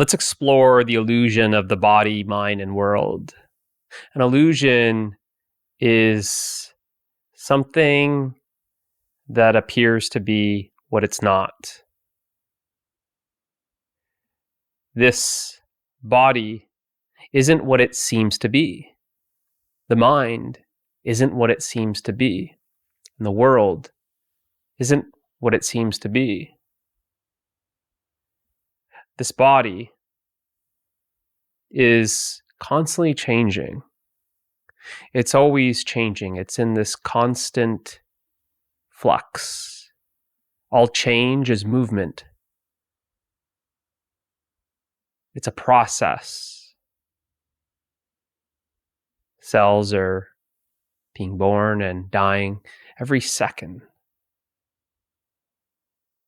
let's explore the illusion of the body, mind, and world. An illusion is something that appears to be what it's not. This body isn't what it seems to be. The mind isn't what it seems to be. And the world isn't what it seems to be. This body is constantly changing. It's always changing. It's in this constant flux. All change is movement. It's a process. Cells are being born and dying every second.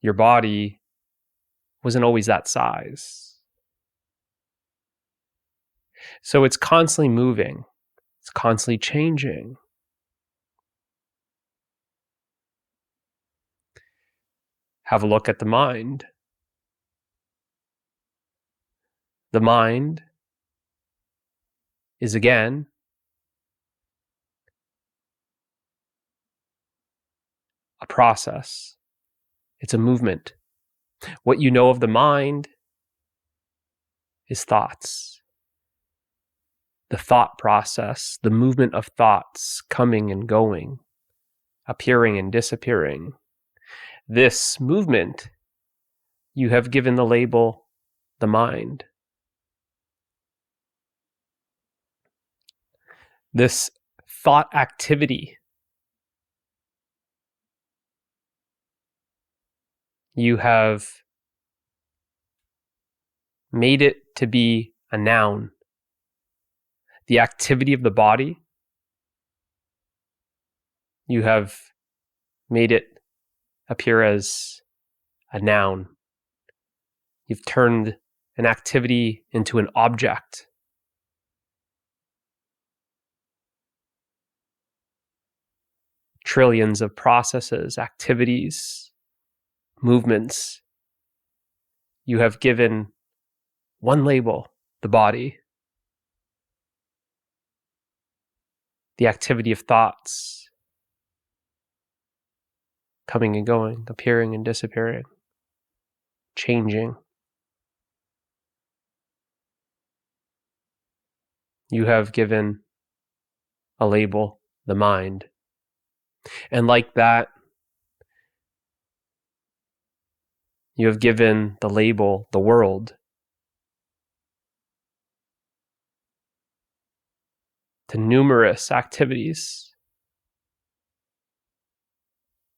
Your body wasn't always that size. So it's constantly moving. It's constantly changing. Have a look at the mind. The mind is, again, a process. It's a movement. What you know of the mind is thoughts. The thought process, the movement of thoughts coming and going, appearing and disappearing. This movement, you have given the label, the mind. This thought activity, you have made it to be a noun. The activity of the body, you have made it appear as a noun. You've turned an activity into an object. Trillions of processes, activities, movements. You have given one label, the body. The activity of thoughts, coming and going, appearing and disappearing, changing. You have given a label, the mind. And like that, you have given the label, the world, to numerous activities.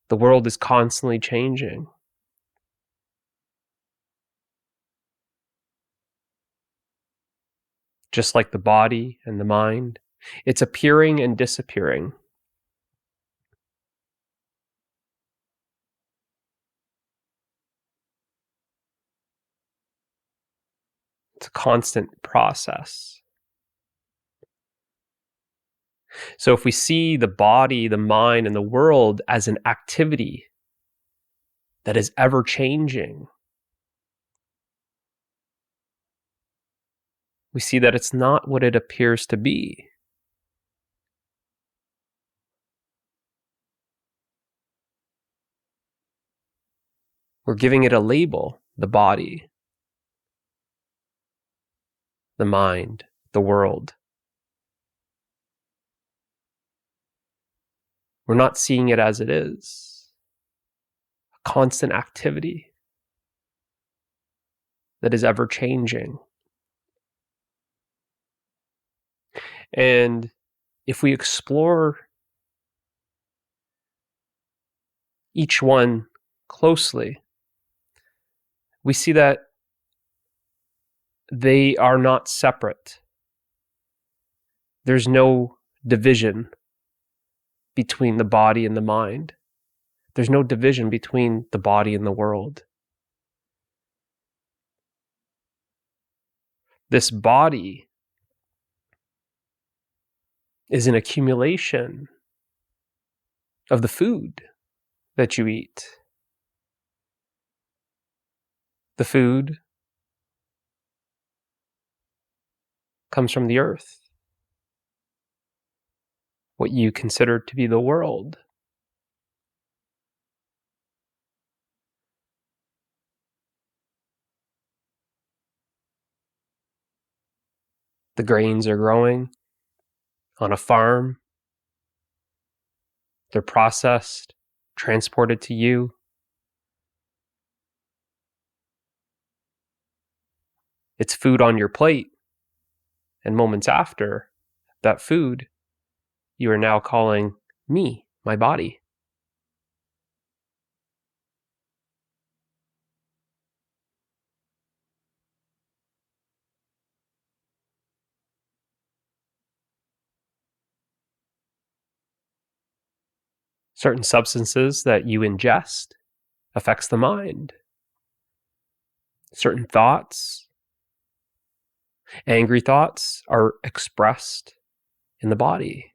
The world is constantly changing. Just like the body and the mind, it's appearing and disappearing. It's a constant process. So if we see the body, the mind, and the world as an activity that is ever changing, we see that it's not what it appears to be. We're giving it a label, the body, the mind, the world. We're not seeing it as it is. A constant activity that is ever changing. And if we explore each one closely, we see that they are not separate. There's no division between the body and the mind. There's no division between the body and the world. This body is an accumulation of the food that you eat. The food comes from the earth. What you consider to be the world. The grains are growing on a farm. They're processed, transported to you. It's food on your plate. And moments after that food, you are now calling me, my body. Certain substances that you ingest affects the mind. Certain thoughts, angry thoughts, are expressed in the body.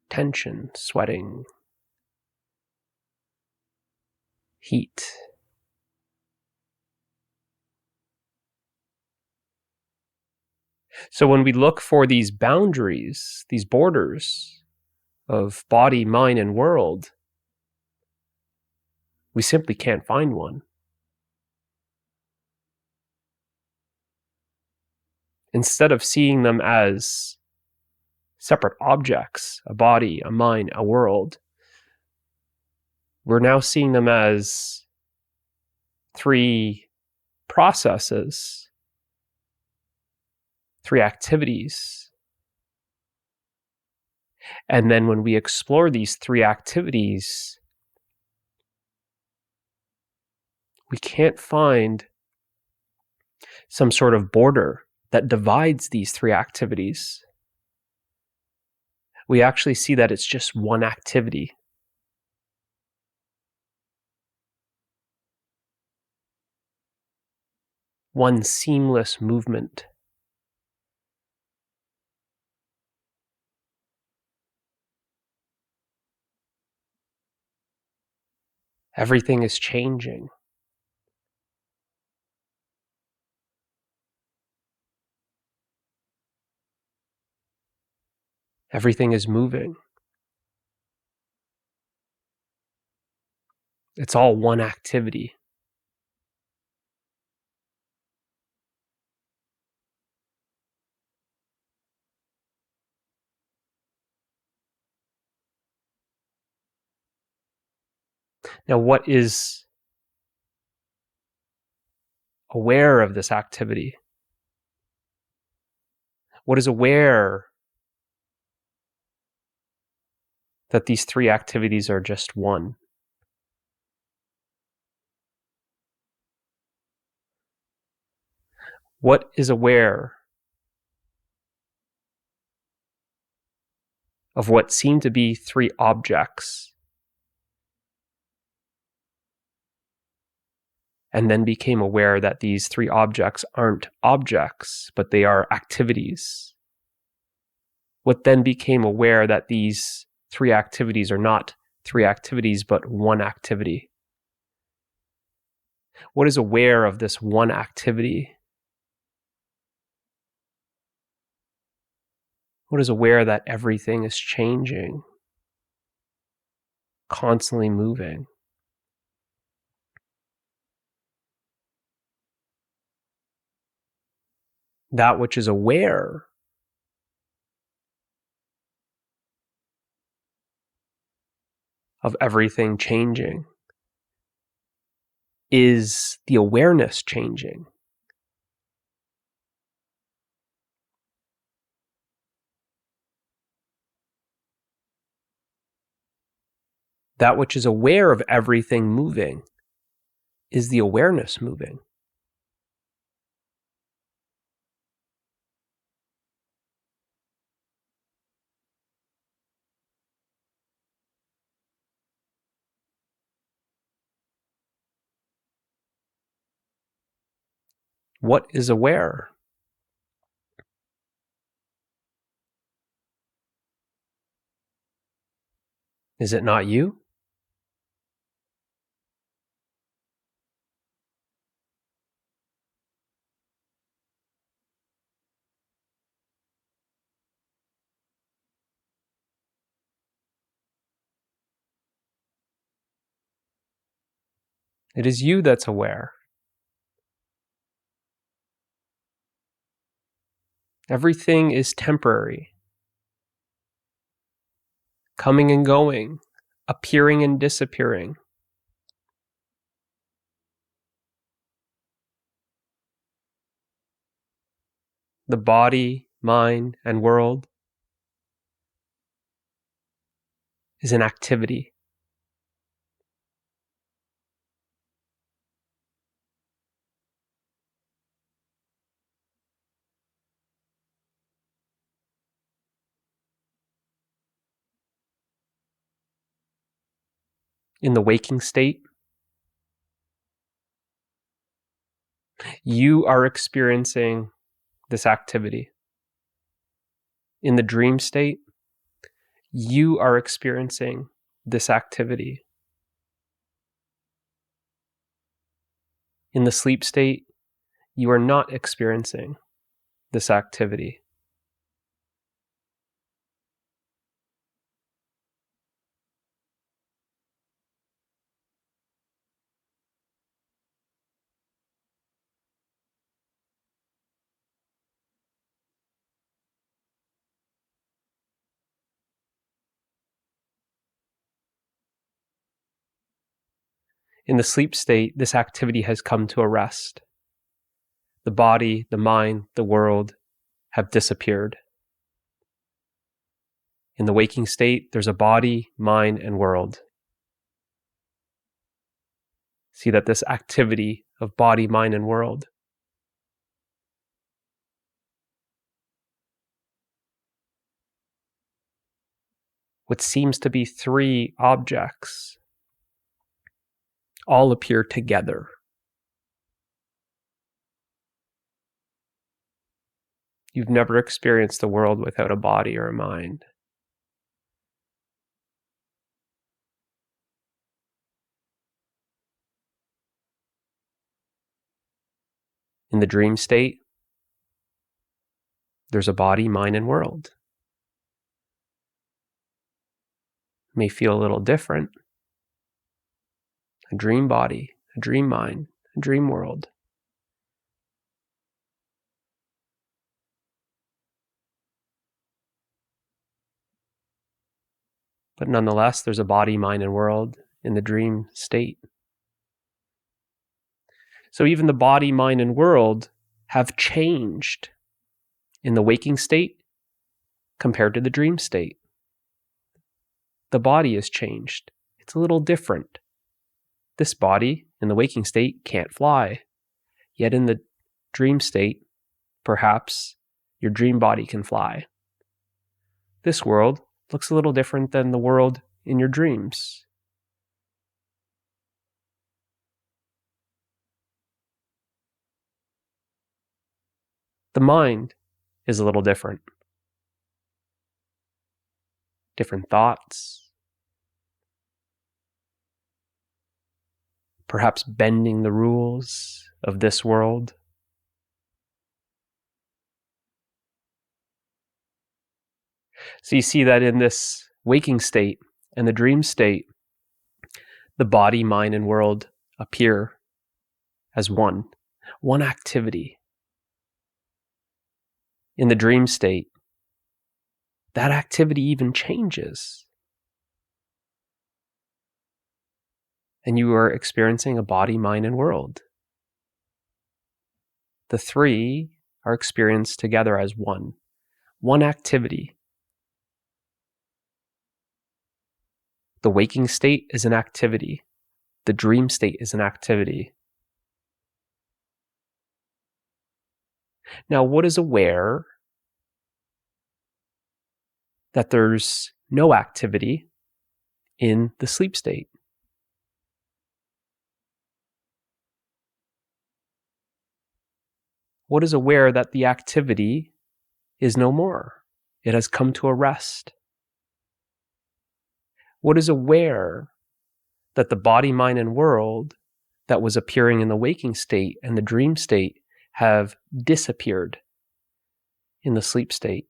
Tension, sweating, heat. So when we look for these boundaries, these borders of body, mind, and world, we simply can't find one. Instead of seeing them as separate objects, a body, a mind, a world, we're now seeing them as three processes, three activities. And then when we explore these three activities, we can't find some sort of border that divides these three activities. We actually see that it's just one activity. One seamless movement. Everything is changing. Everything is moving. It's all one activity. Now, what is aware of this activity? What is aware that these three activities are just one? What is aware of what seem to be three objects and then became aware that these three objects aren't objects, but they are activities? What then became aware that these three activities are not three activities, but one activity? What is aware of this one activity? What is aware that everything is changing, constantly moving? That which is aware of everything changing is the awareness changing. That which is aware of everything moving is the awareness moving. What is aware? Is it not you? It is you that's aware. Everything is temporary, coming and going, appearing and disappearing. The body, mind, and world is an activity. In the waking state, you are experiencing this activity. In the dream state, you are experiencing this activity. In the sleep state, you are not experiencing this activity. In the sleep state, this activity has come to a rest. The body, the mind, the world have disappeared. In the waking state, there's a body, mind, and world. See that this activity of body, mind, and world what seems to be three objects all appear together. You've never experienced the world without a body or a mind. In the dream state, there's a body, mind, and world. It may feel a little different. A dream body, a dream mind, a dream world. But nonetheless, there's a body, mind, and world in the dream state. So even the body, mind, and world have changed in the waking state compared to the dream state. The body has changed. It's a little different. This body in the waking state can't fly. Yet in the dream state, perhaps your dream body can fly. This world looks a little different than the world in your dreams. The mind is a little different. Different thoughts. Perhaps bending the rules of this world. So you see that in this waking state and the dream state, the body, mind, and world appear as one activity. In the dream state, that activity even changes. And you are experiencing a body, mind, and world. The three are experienced together as one activity. The waking state is an activity. The dream state is an activity. Now, what is aware that there's no activity in the sleep state? What is aware that the activity is no more? It has come to a rest. What is aware that the body, mind, and world that was appearing in the waking state and the dream state have disappeared in the sleep state?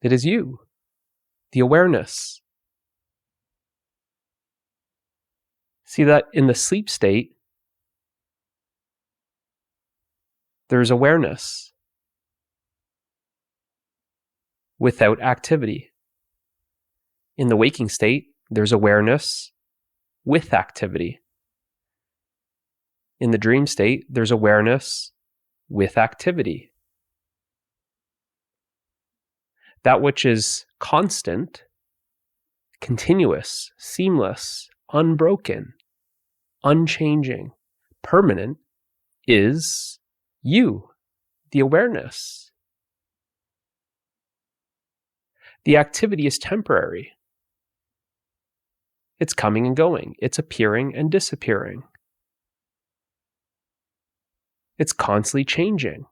It is you. the awareness. See that in the sleep state, there's awareness without activity. In the waking state, there's awareness with activity. In the dream state, there's awareness with activity. That which is constant, continuous, seamless, unbroken, unchanging, permanent is you, the awareness. The activity is temporary. It's coming and going. It's appearing and disappearing. It's constantly changing.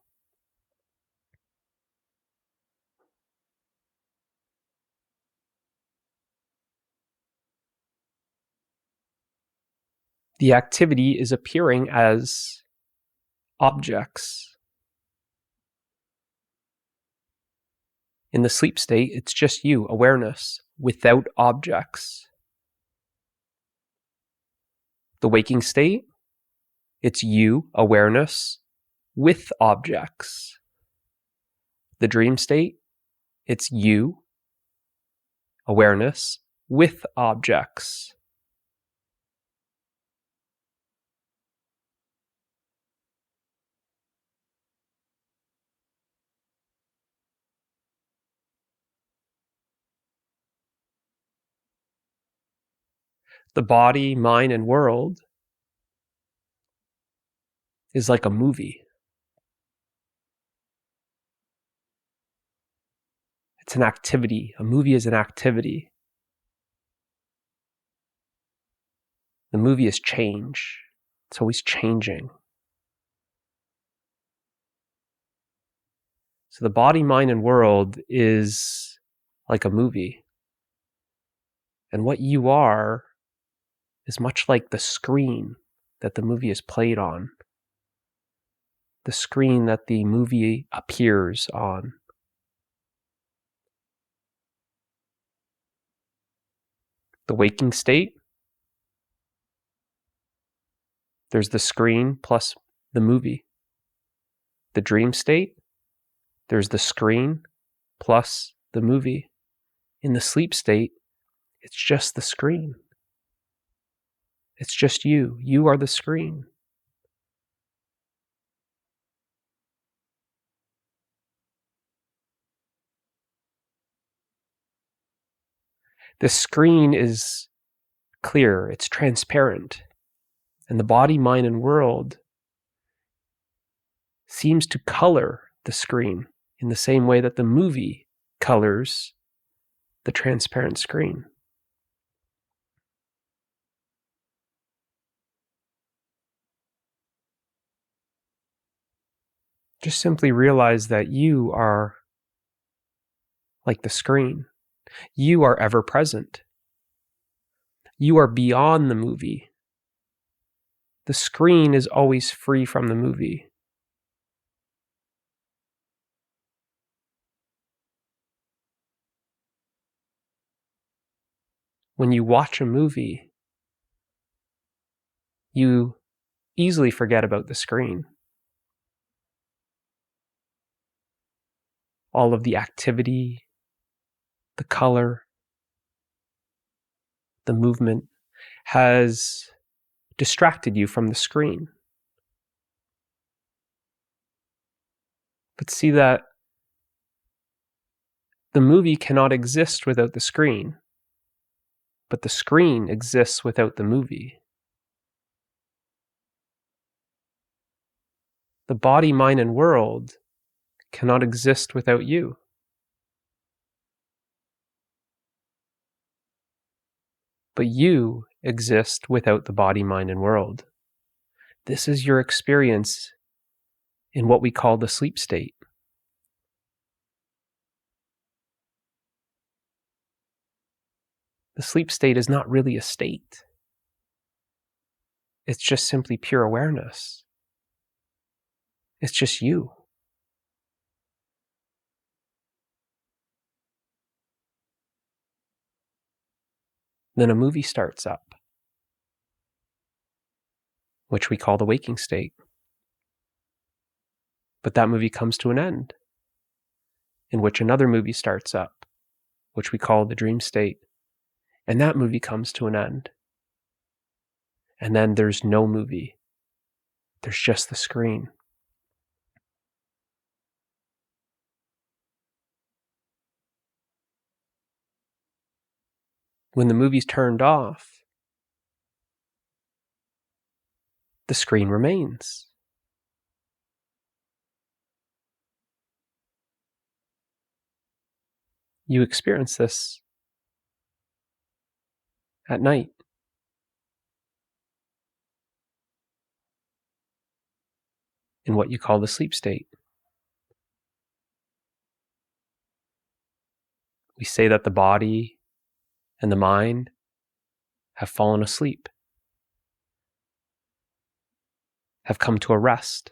The activity is appearing as objects. In the sleep state, it's just you, awareness, without objects. The waking state, it's you, awareness, with objects. The dream state, it's you, awareness, with objects. The body, mind, and world is like a movie. It's an activity. A movie is an activity. The movie is change. It's always changing. So the body, mind, and world is like a movie. And what you are is much like the screen that the movie is played on. The screen that the movie appears on. The waking state, there's the screen plus the movie. The dream state, there's the screen plus the movie. In the sleep state, it's just the screen. It's just you. You are the screen. The screen is clear. It's transparent. And the body, mind, and world seems to color the screen in the same way that the movie colors the transparent screen. Just simply realize that you are like the screen. You are ever present. You are beyond the movie. The screen is always free from the movie. When you watch a movie, you easily forget about the screen. All of the activity, the color, the movement has distracted you from the screen. But see that the movie cannot exist without the screen, but the screen exists without the movie. The body, mind, and world cannot exist without you. But you exist without the body, mind, and world. This is your experience in what we call the sleep state. The sleep state is not really a state. It's just simply pure awareness. It's just you. Then a movie starts up, which we call the waking state. But that movie comes to an end, in which another movie starts up, which we call the dream state. And that movie comes to an end. And then there's no movie. There's just the screen. When the movie's turned off, the screen remains. You experience this at night. In what you call the sleep state. We say that the body and the mind have fallen asleep, have come to a rest.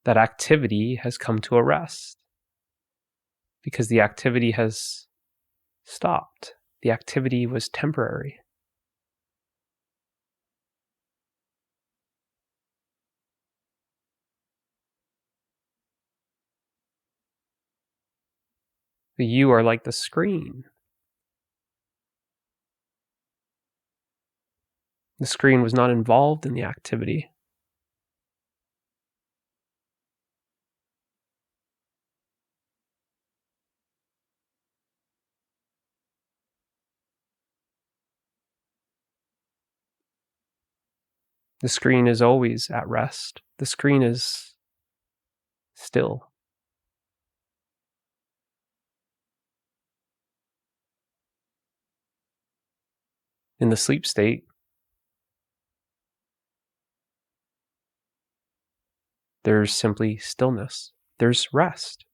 That activity has come to a rest because the activity has stopped. The activity was temporary. You are like the screen. The screen was not involved in the activity. The screen is always at rest. The screen is still. In the sleep state, there's simply stillness. There's rest.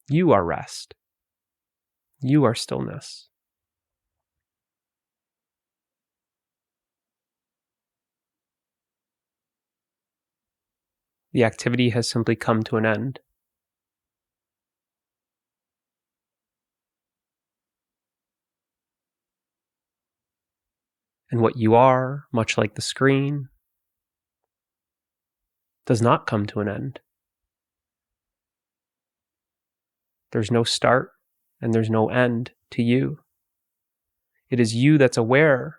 You are rest. You are stillness. The activity has simply come to an end. And what you are, much like the screen, does not come to an end. There's no start and there's no end to you. It is you that's aware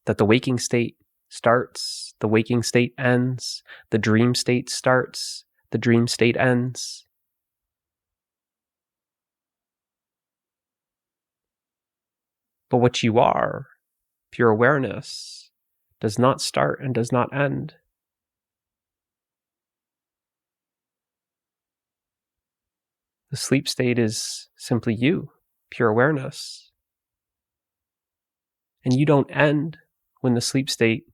that the waking state starts, the waking state ends, the dream state starts, the dream state ends. But what you are, pure awareness, does not start and does not end. The sleep state is simply you, pure awareness. And you don't end when the sleep state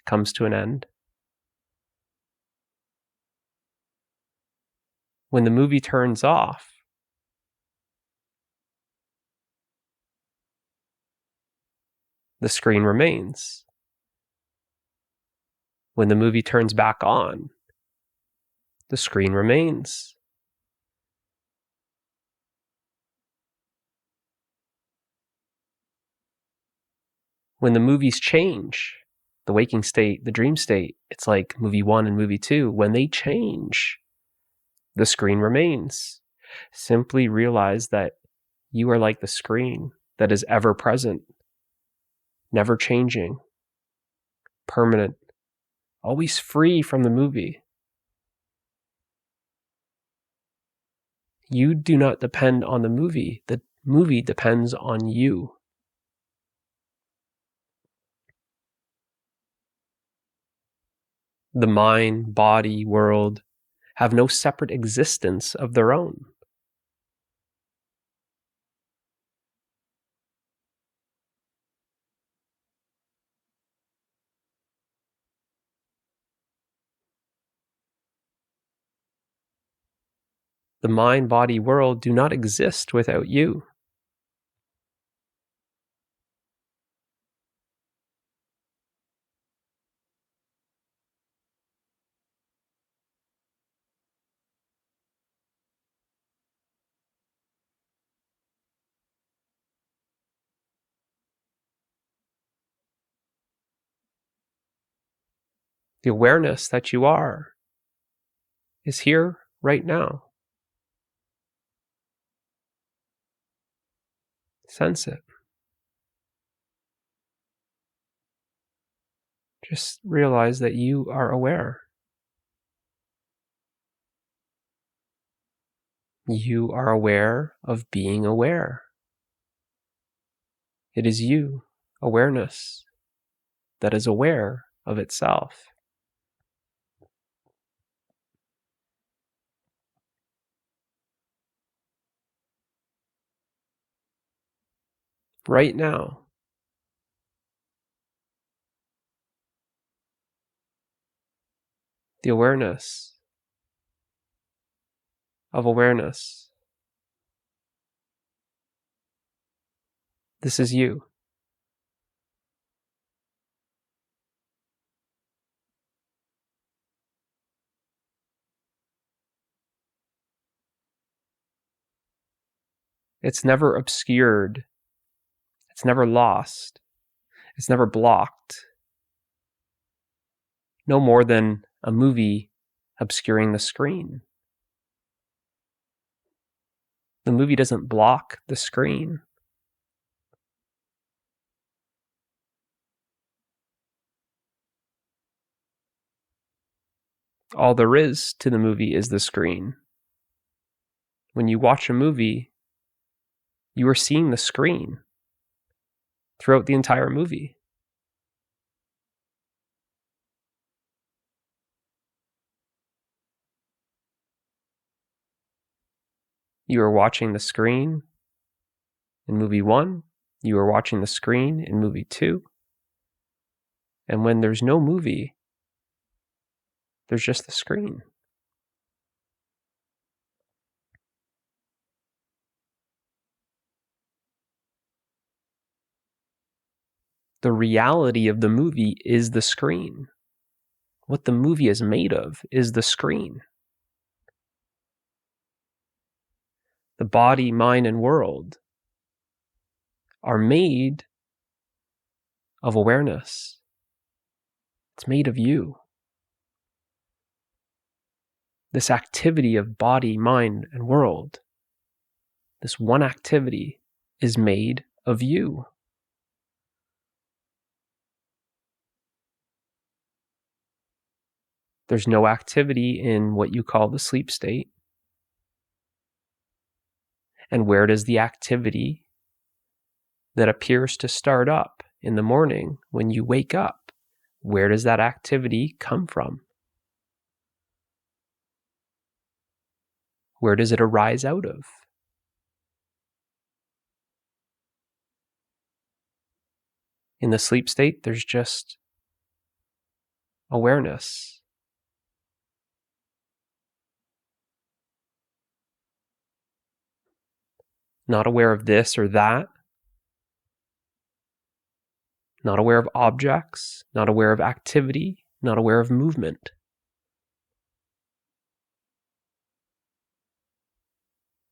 comes to an end. When the movie turns off, the screen remains. When the movie turns back on, the screen remains. When the movies change, the waking state, the dream state, it's like movie 1 and movie 2. When they change, the screen remains. Simply realize that you are like the screen that is ever present, never changing, permanent, always free from the movie. You do not depend on the movie depends on you. The mind, body, world have no separate existence of their own. The mind, body, world do not exist without you. The awareness that you are is here right now. Sense it. Just realize that you are aware. You are aware of being aware. It is you, awareness, that is aware of itself. Right now. The awareness of awareness. This is you. It's never obscured. It's never lost. It's never blocked. No more than a movie obscuring the screen. The movie doesn't block the screen. All there is to the movie is the screen. When you watch a movie, you are seeing the screen throughout the entire movie. You are watching the screen in movie 1. You are watching the screen in movie 2. And when there's no movie, there's just the screen. The reality of the movie is the screen. What the movie is made of is the screen. The body, mind, and world are made of awareness. It's made of you. This activity of body, mind, and world, this one activity is made of you. There's no activity in what you call the sleep state. And where does the activity that appears to start up in the morning when you wake up, where does that activity come from? Where does it arise out of? In the sleep state, there's just awareness. Not aware of this or that. Not aware of objects. Not aware of activity. Not aware of movement.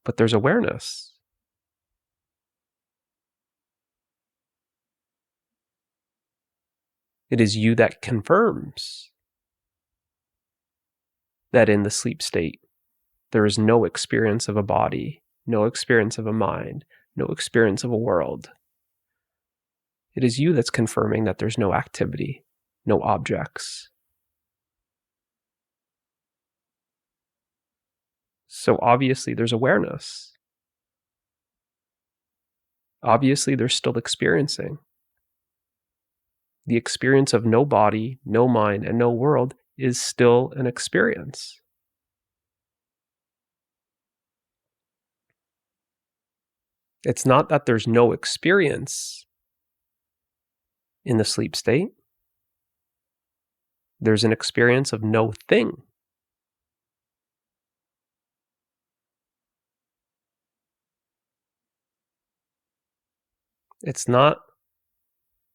But there's awareness. It is you that confirms that in the sleep state, there is no experience of a body, no experience of a mind, no experience of a world. It is you that's confirming that there's no activity, no objects. So obviously there's awareness. Obviously there's still experiencing. The experience of no body, no mind, and no world is still an experience. It's not that there's no experience in the sleep state. There's an experience of no thing. It's not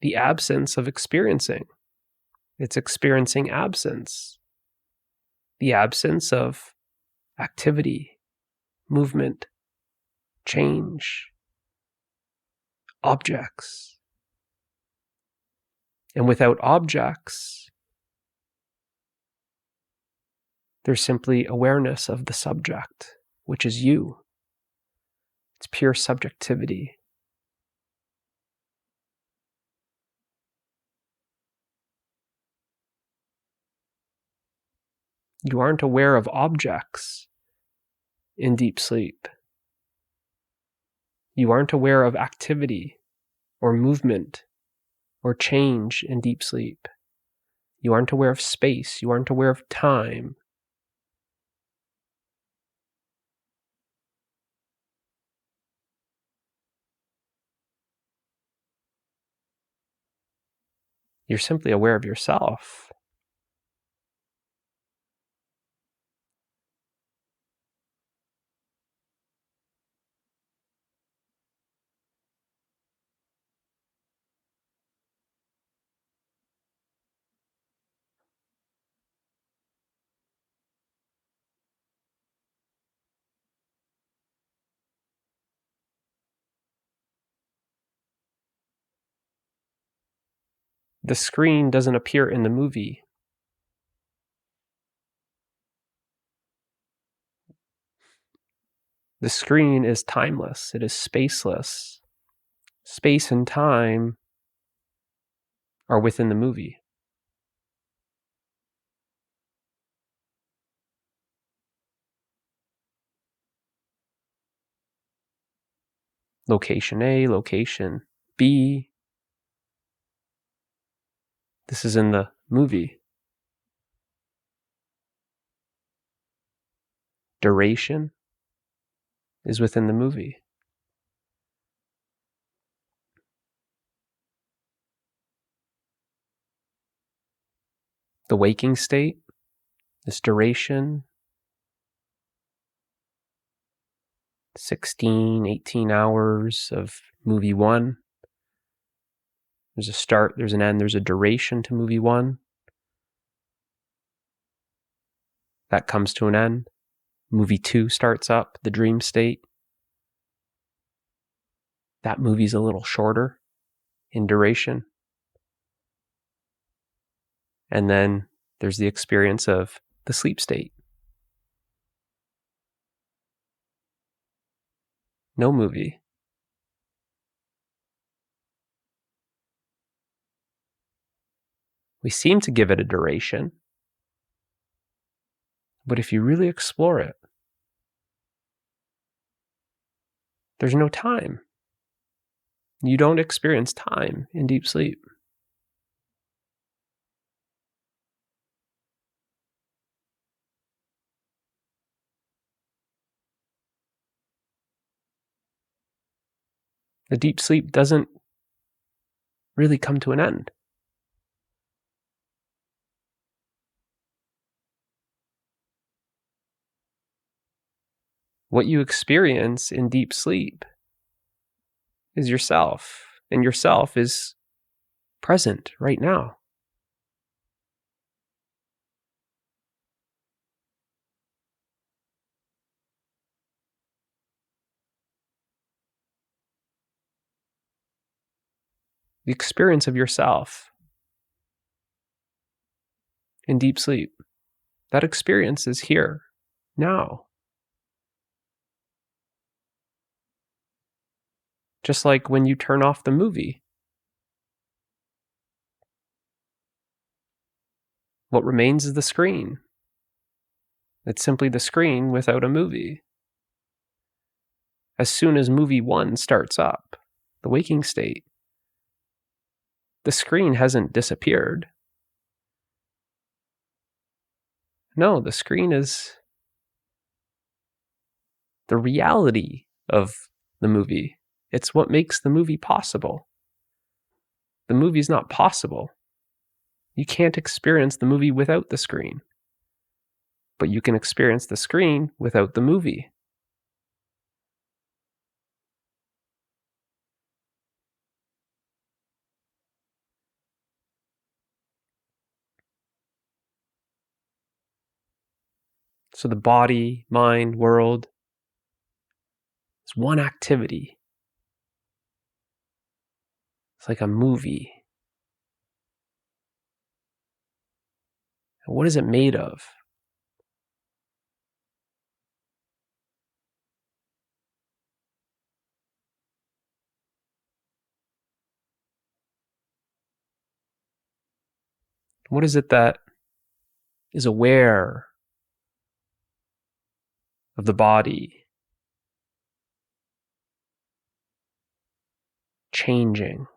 the absence of experiencing. It's experiencing absence. The absence of activity, movement, change, objects. And without objects, There's simply awareness of the subject, which is you. It's pure subjectivity. You aren't aware of objects in deep sleep. You aren't aware of activity or movement or change in deep sleep. You aren't aware of space. You aren't aware of time. You're simply aware of yourself. The screen doesn't appear in the movie. The screen is timeless. It is spaceless. Space and time are within the movie. Location A, location B. This is in the movie. Duration is within the movie. The waking state, this duration, 16, 18 hours of movie one. There's a start, there's an end, there's a duration to movie one. That comes to an end. Movie two starts up, the dream state. That movie's a little shorter in duration. And then there's the experience of the sleep state. No movie. We seem to give it a duration, but if you really explore it, there's no time. You don't experience time in deep sleep. The deep sleep doesn't really come to an end. What you experience in deep sleep is yourself, and yourself is present right now. The experience of yourself in deep sleep, that experience is here, now. Just like when you turn off the movie. What remains is the screen. It's simply the screen without a movie. As soon as movie one starts up, the waking state, the screen hasn't disappeared. No, the screen is the reality of the movie. It's what makes the movie possible. The movie's not possible. You can't experience the movie without the screen. But you can experience the screen without the movie. So the body, mind, world is one activity. It's like a movie. And what is it made of? What is it that is aware of the body changing?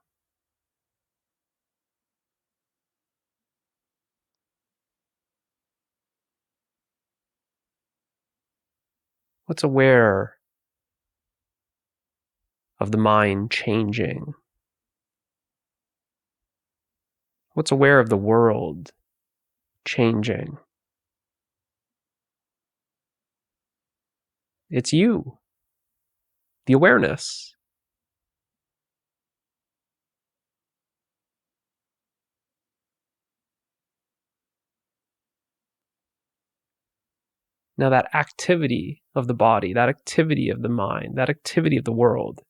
What's aware of the mind changing? What's aware of the world changing? It's you, the awareness. Now, that activity of the body, that activity of the mind, that activity of the world,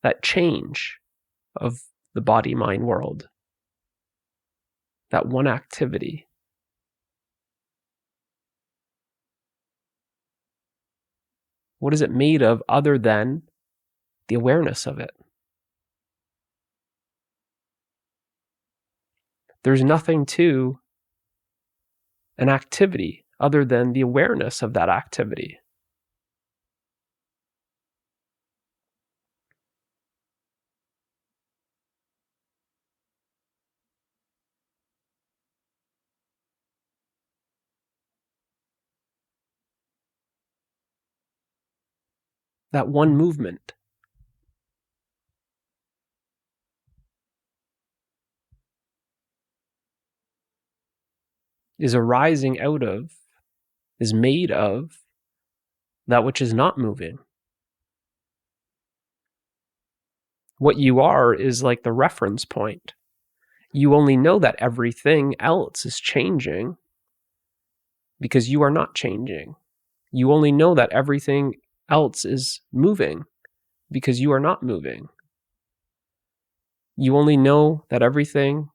that change of the body-mind world, that one activity, what is it made of other than the awareness of it? There's nothing to an activity other than the awareness of that activity. That one movement. Is arising out of, is made of that which is not moving. What you are is like the reference point. You only know that everything else is changing because you are not changing. You only know that everything else is moving because you are not moving. You only know that everything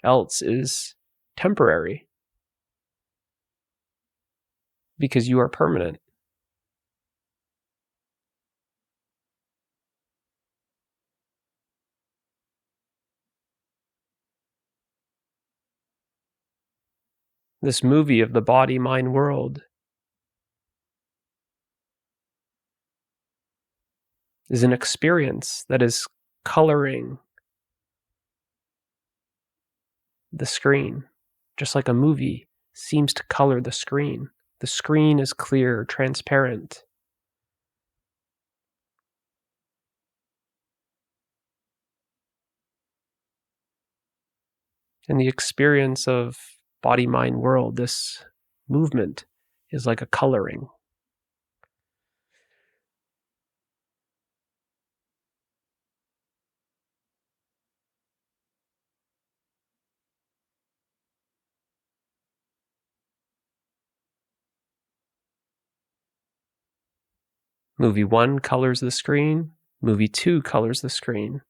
else is temporary because you are permanent. This movie of the body-mind world is an experience that is coloring the screen, just like a movie seems to color the screen. The screen is clear, transparent. And the experience of body-mind world, this movement, is like a coloring. Movie 1 colors the screen. Movie 2 colors the screen.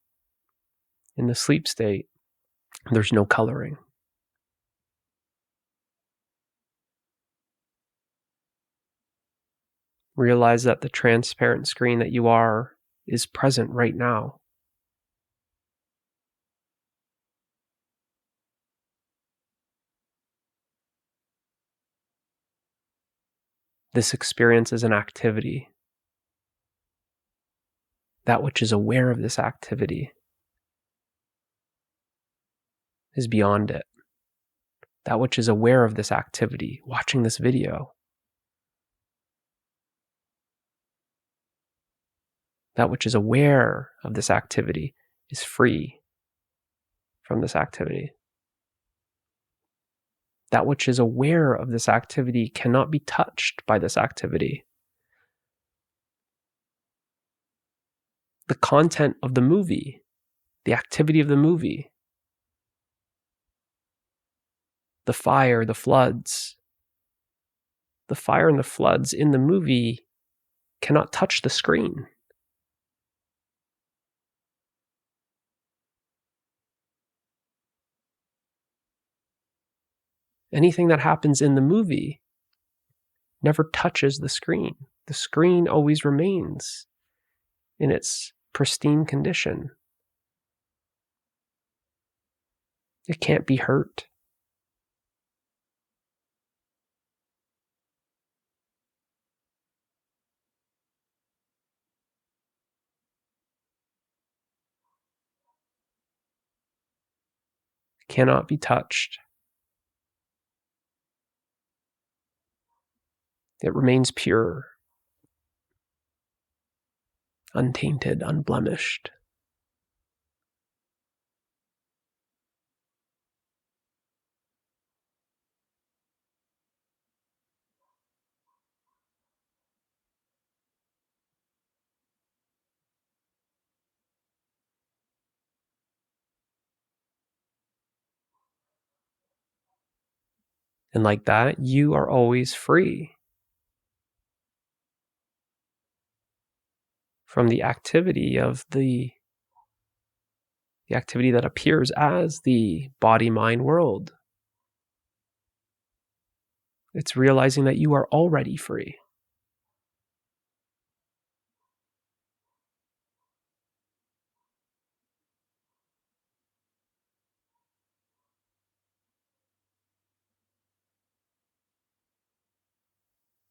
In the sleep state, there's no coloring. Realize that the transparent screen that you are is present right now. This experience is an activity. That which is aware of this activity is beyond it. That which is aware of this activity, watching this video, that which is aware of this activity is free from this activity. That which is aware of this activity cannot be touched by this activity. The content of the movie, the activity of the movie, the fire, the floods, the fire and the floods in the movie cannot touch the screen. Anything that happens in the movie never touches the screen. The screen always remains in its pristine condition. It can't be hurt. cannot be touched. It remains pure, untainted, unblemished. And like that, you are always free from the activity of the activity that appears as the body-mind world. It's realizing that you are already free.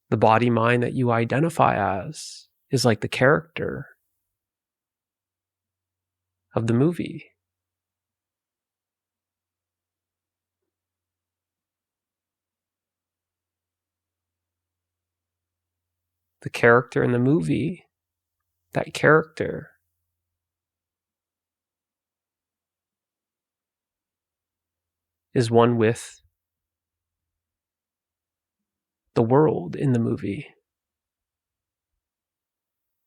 The body-mind that you identify as is like the character of the movie. The character in the movie, that character is one with the world in the movie.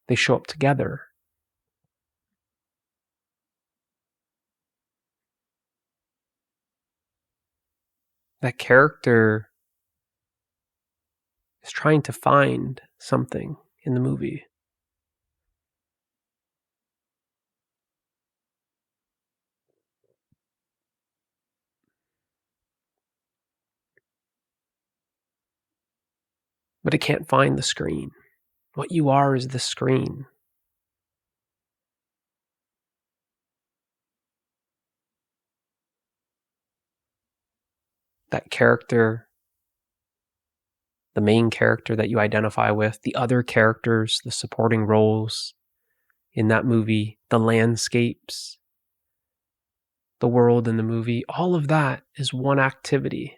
They show up together. That character is trying to find something in the movie. But it can't find the screen. What you are is the screen. That character, the main character that you identify with, the other characters, the supporting roles in that movie, the landscapes, the world in the movie, all of that is one activity.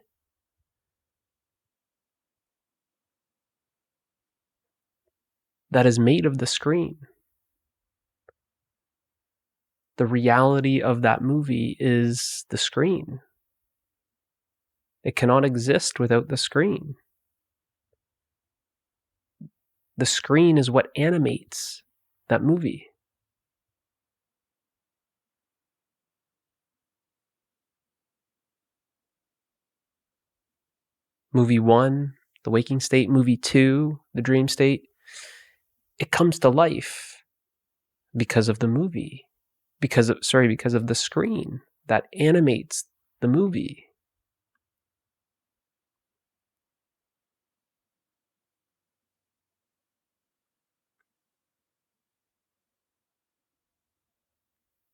That is made of the screen. The reality of that movie is the screen. It cannot exist without the screen. The screen is what animates that movie. Movie 1, the waking state. Movie 2, the dream state. It comes to life because of the movie. Because of the screen that animates the movie.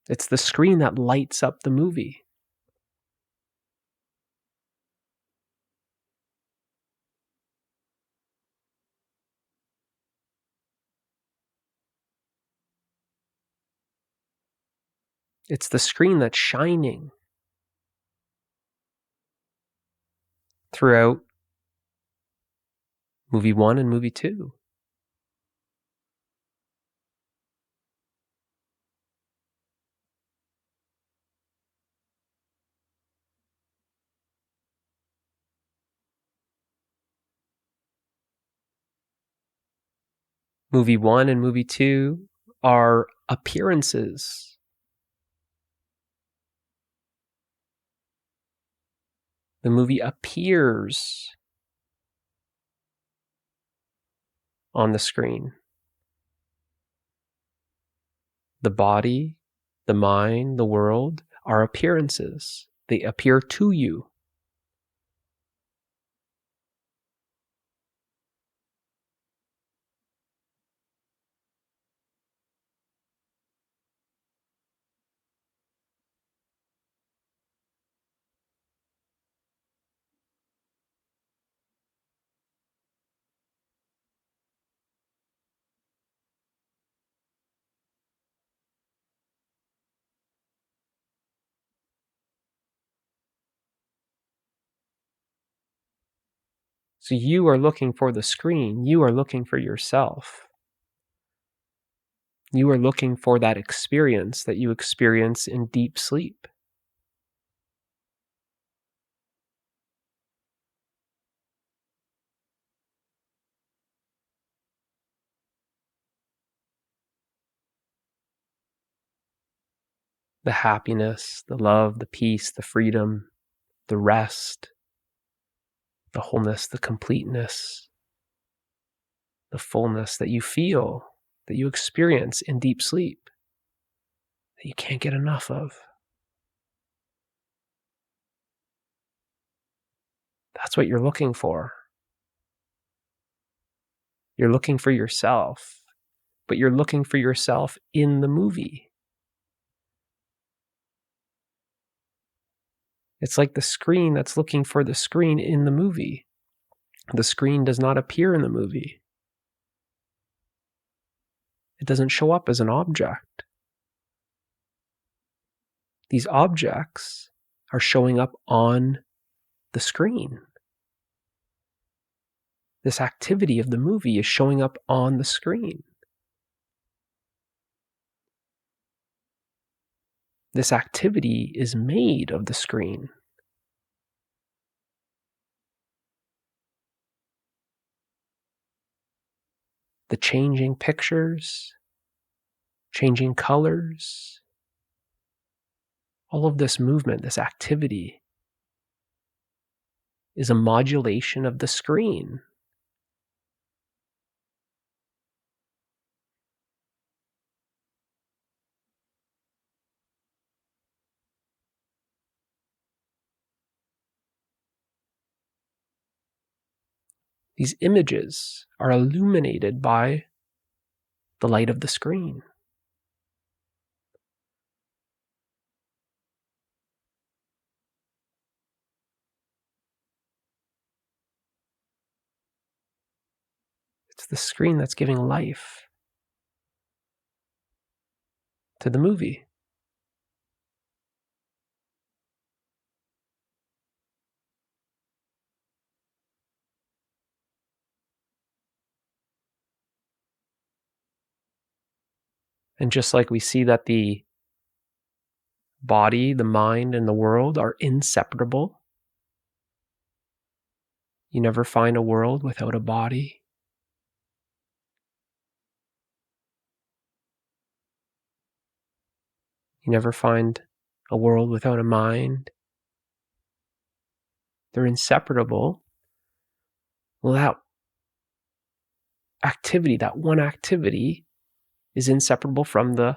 It's the screen that lights up the movie. It's the screen that's shining throughout movie 1 and movie 2. Movie 1 and movie 2 are appearances. The movie appears on the screen. The body, the mind, the world are appearances. They appear to you. So you are looking for the screen. You are looking for yourself. You are looking for that experience that you experience in deep sleep. The happiness, the love, the peace, the freedom, the rest, the wholeness, the completeness, the fullness that you feel, that you experience in deep sleep, that you can't get enough of. That's what you're looking for. You're looking for yourself, but you're looking for yourself in the movie. It's like the screen that's looking for the screen in the movie. The screen does not appear in the movie. It doesn't show up as an object. These objects are showing up on the screen. This activity of the movie is showing up on the screen. This activity is made of the screen. The changing pictures, changing colors, all of this movement, this activity, is a modulation of the screen. These images are illuminated by the light of the screen. It's the screen that's giving life to the movie. And just like we see that the body, the mind, and the world are inseparable, you never find a world without a body. You never find a world without a mind. They're inseparable. Well, that activity, that one activity, is inseparable from the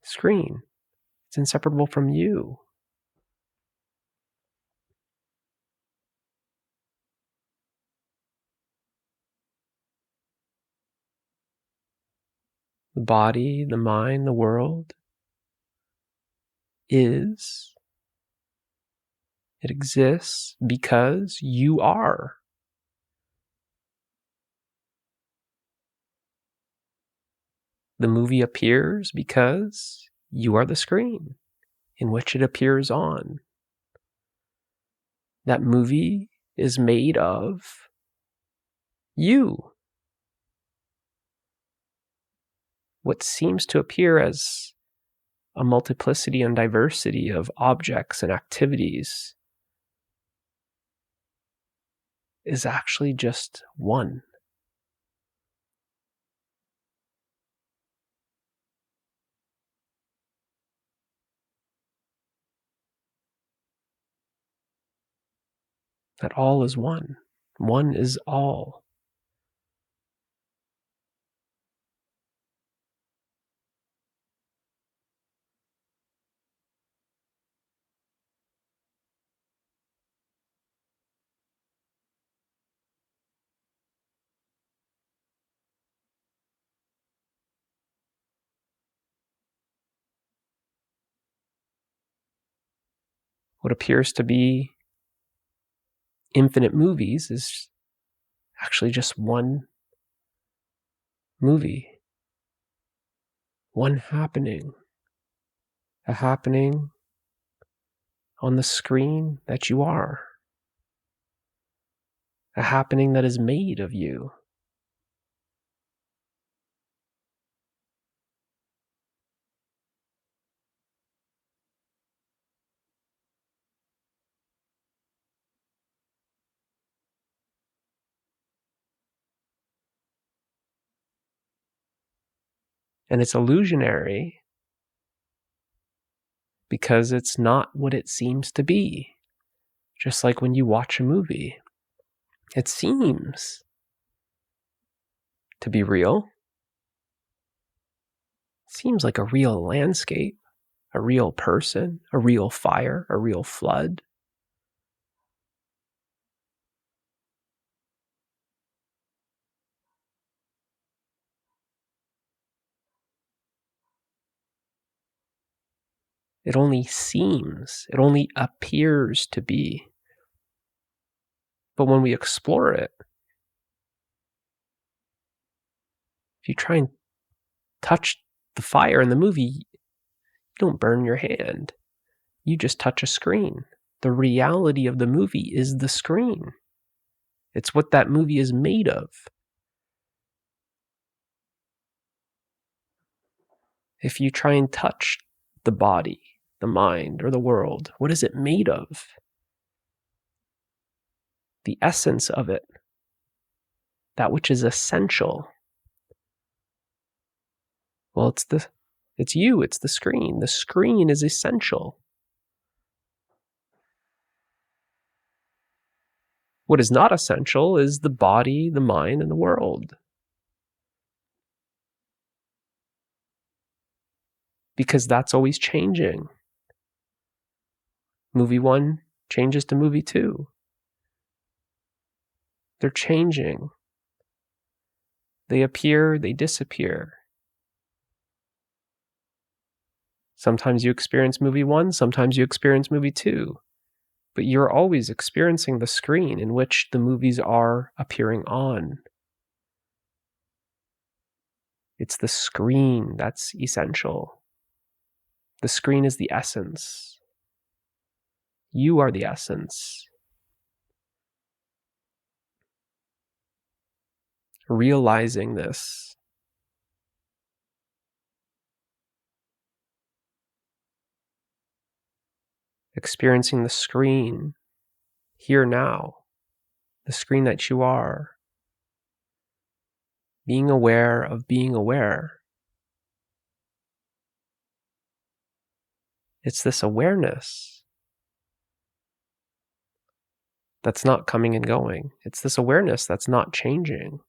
screen. It's inseparable from you. The body, the mind, the world is, it exists because you are. The movie appears because you are the screen in which it appears on. That movie is made of you. What seems to appear as a multiplicity and diversity of objects and activities is actually just one. That all is one. One is all. What appears to be infinite movies is actually just one movie, one happening, a happening on the screen that you are. a happening that is made of you. And it's illusionary because it's not what it seems to be. Just like when you watch a movie, it seems to be real. It seems like a real landscape, a real person, a real fire, a real flood. It only seems, it only appears to be. But when we explore it, if you try and touch the fire in the movie, you don't burn your hand. You just touch a screen. The reality of the movie is the screen. It's what that movie is made of. If you try and touch the body, the mind, or the world, what is it made of? The essence of it, that which is essential. Well, it's you, it's the screen. The screen is essential. What is not essential is the body, the mind, and the world. Because that's always changing. Movie 1 changes to movie 2. They're changing. They appear, they disappear. Sometimes you experience movie 1, sometimes you experience movie 2. But you're always experiencing the screen in which the movies are appearing on. It's the screen that's essential. The screen is the essence. You are the essence. Realizing this, experiencing the screen here now, the screen that you are, being aware of being aware. It's this awareness that's not coming and going. It's this awareness that's not changing.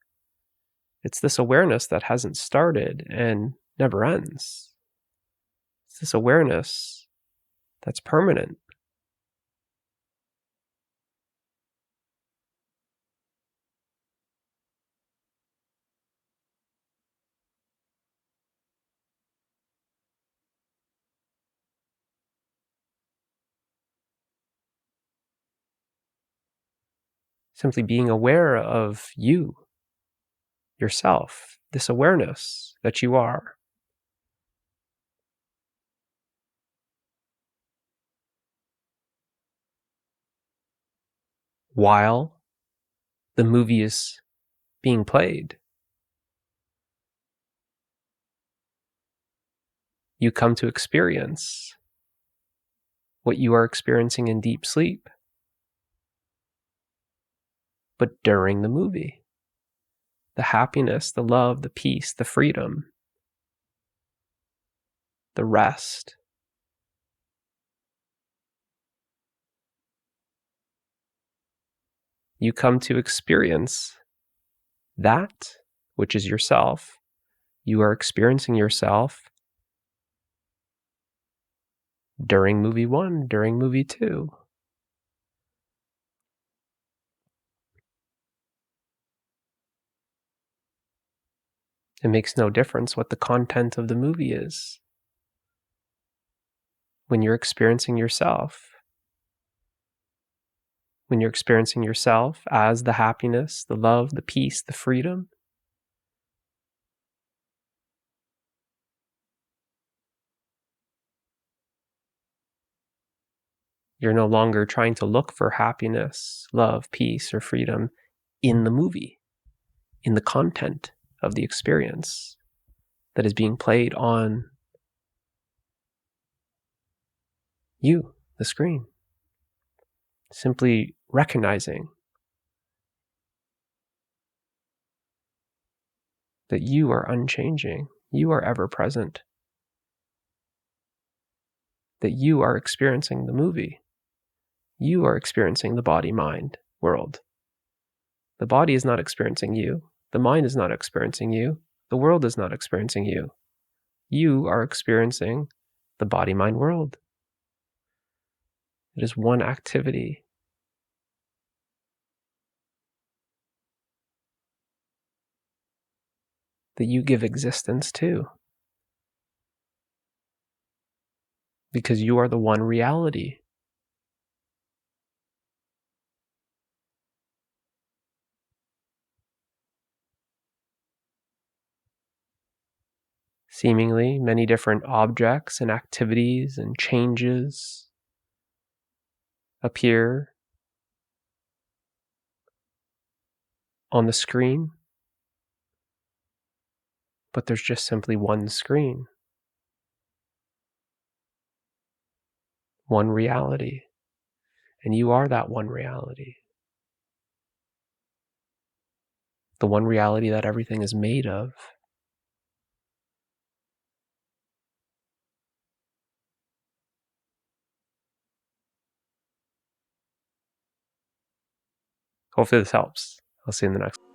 It's this awareness that hasn't started and never ends. It's this awareness that's permanent. Simply being aware of you, yourself, this awareness that you are. While the movie is being played, you come to experience what you are experiencing in deep sleep, but during the movie. The happiness, the love, the peace, the freedom, the rest. You come to experience that which is yourself. You are experiencing yourself during movie 1, during movie 2. It makes no difference what the content of the movie is. When you're experiencing yourself, when you're experiencing yourself as the happiness, the love, the peace, the freedom, you're no longer trying to look for happiness, love, peace, or freedom. in the movie, in the content of the experience that is being played on you, the screen. Simply recognizing that you are unchanging, you are ever present, that you are experiencing the movie, you are experiencing the body-mind world. The body is not experiencing you, the mind is not experiencing you, the world is not experiencing you. You are experiencing the body-mind world. It is one activity. That you give existence to. Because you are the one reality. Seemingly many different objects and activities and changes appear on the screen, but there's just simply one screen, one reality, and you are that one reality. The one reality that everything is made of. Hopefully this helps. I'll see you in the next one.